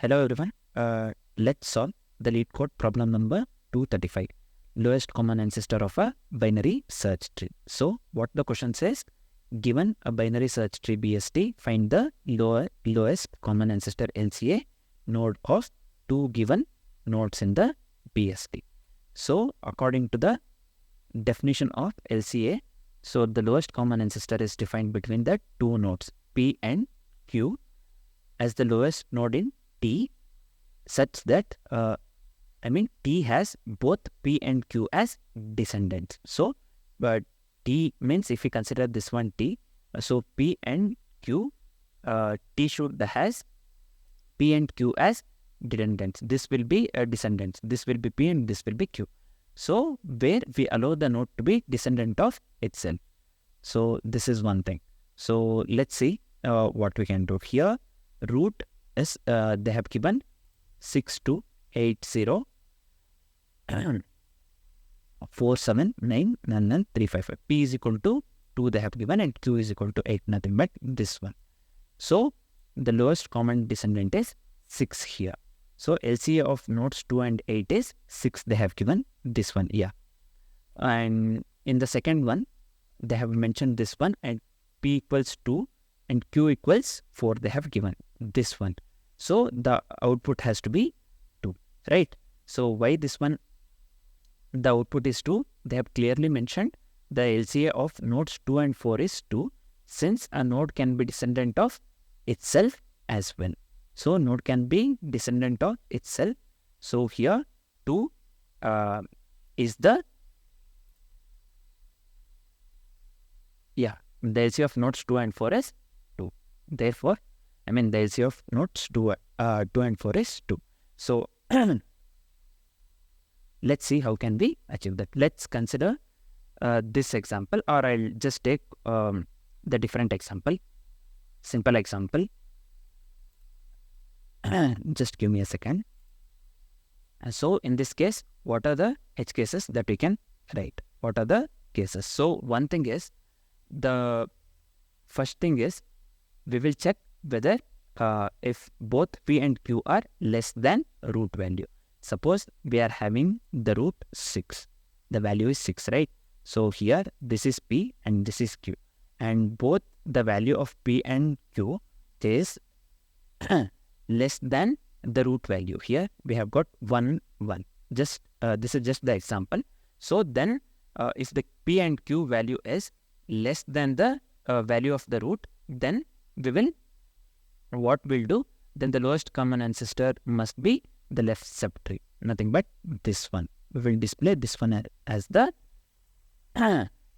Hello everyone. Let's solve the Leetcode problem number 235. Lowest common ancestor of a binary search tree. So what the question says, given a binary search tree BST, find the lowest common ancestor LCA node of two given nodes in the BST. So according to the definition of LCA, so the lowest common ancestor is defined between the two nodes P and Q as the lowest node in T, such that T has both P and Q as descendants. So, but T means if we consider this one T, so P and Q, T should has P and Q as descendants. This will be descendants. This will be P and this will be Q. So, where we allow the node to be descendant of itself. So, this is one thing. So, let's see what we can do here. Root is they have given 6280 47999 P is equal to 2 they have given, and Q is equal to 8, nothing but this one. So the lowest common descendant is 6 here. So LCA of nodes 2 and 8 is 6 they have given, this one, yeah. And in the second one they have mentioned this one, and P equals 2 and Q equals 4 they have given, this one. So the output has to be 2, right? So why this one, the output is 2? They have clearly mentioned the LCA of nodes 2 and 4 is 2, since a node can be descendant of itself as well. So node can be descendant of itself. So here 2 is the, the LCA of nodes 2 and 4 is 2. Therefore, the LCA of nodes 2 and 4 is 2. So let's see how can we achieve that. Let's consider this example, or I'll just take the different example, simple example. Just give me a second. So in this case, what are the edge cases that we can write? What are the cases? So one thing is, the first thing is, we will check whether if both P and Q are less than root value. Suppose we are having the root 6. The value is 6, right? So here this is P and this is Q. And both the value of P and Q is less than the root value. Here we have got 1, 1. Just this is just the example. So then if the P and Q value is less than the value of the root, then we will, what we'll do, then the lowest common ancestor must be the left subtree, nothing but this one. We will display this one as the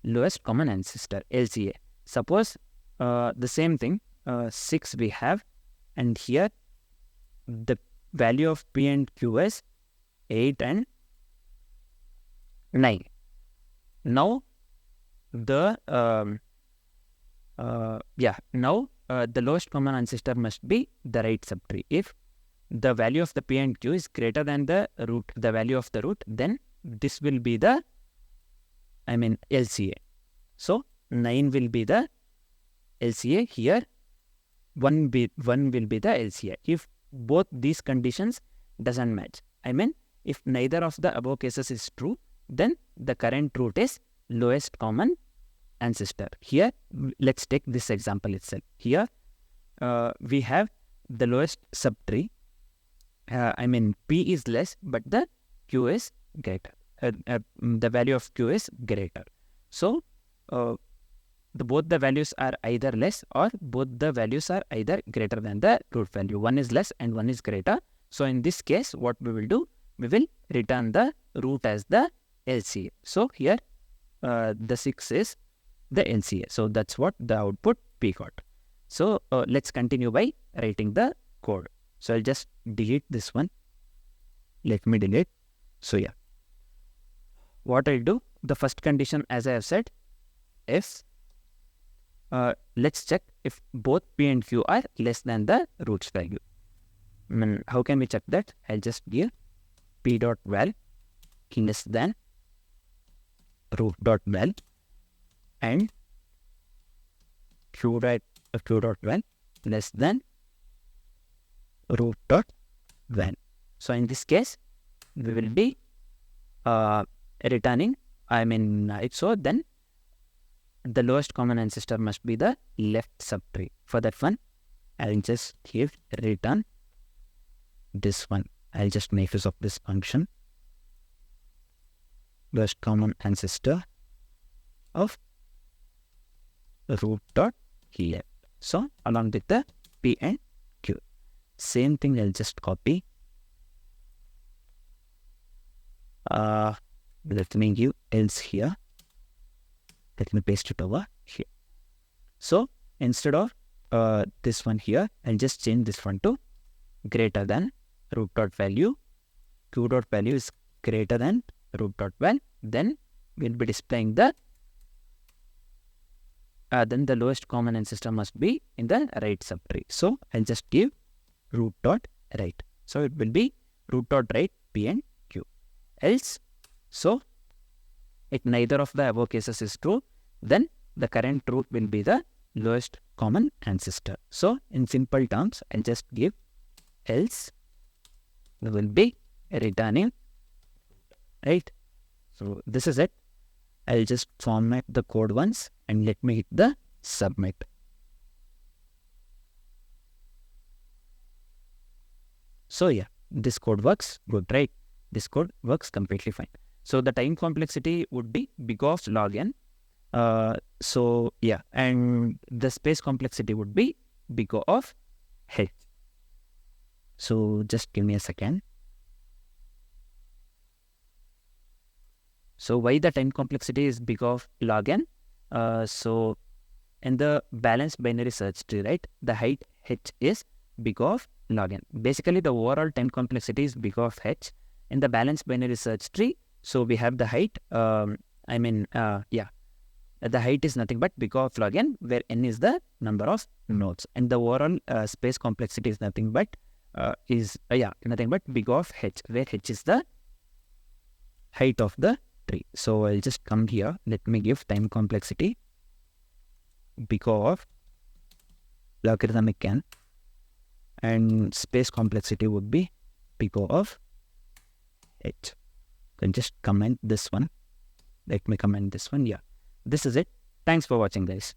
lowest common ancestor, LCA. Suppose the same thing, 6 we have, and here the value of P and Q is 8 and 9. Now the the lowest common ancestor must be the right subtree. If the value of the P and Q is greater than the root, the value of the root, then this will be the LCA. So 9 will be the LCA. Here 1 will be the LCA. If both these conditions doesn't match, if neither of the above cases is true, then the current root is lowest common ancestor. Here let's take this example itself. Here we have the lowest subtree. P is less, but the Q is greater. The value of Q is greater. So both the values are either less, or both the values are either greater than the root value. One is less and one is greater. So in this case, what we will do, we will return the root as the LCA. So here the 6 is the LCA. So that's what the output P got. So let's continue by writing the code. So I'll just delete this one. Let me delete. So yeah, what I'll do, the first condition, as I have said, is let's check if both P and Q are less than the root's value. How can we check that? I'll just give P.val less than root.val and Q.val less than root.val. when. So in this case, we will be returning, if so, then the lowest common ancestor must be the left subtree. For that one, I'll just give return this one. I'll just make use of this function, lowest common ancestor of root dot left. So along with the P and Q. Same thing, I'll just copy. Let me give else here. Let me paste it over here. So instead of this one here, I'll just change this one to greater than root dot value. Q dot value is greater than root dot val. Then we'll be displaying the then the lowest common ancestor must be in the right subtree. So I'll just give root dot right. So it will be root dot right P and Q. Else, so if neither of the above cases is true, then the current root will be the lowest common ancestor. So in simple terms, I'll just give else, we will be returning, right? So this is it. I'll just format the code once and let me hit the submit. So yeah, this code works good, right? This code works completely fine. So the time complexity would be big of log n. So yeah, and the space complexity would be big of h. So just give me a second. So why the time complexity is big of log n? So in the balanced binary search tree, right, the height h is big of log n. Basically, the overall time complexity is big of h. In the balanced binary search tree, so we have the height, the height is nothing but big of log n, where n is the number of nodes, and the overall space complexity is nothing but big of h, where h is the height of the tree. So I'll just come here. Let me give time complexity big of logarithmic n, and space complexity would be big of h. Can just comment this one. Let me comment this one. Yeah, this is it. Thanks for watching, guys.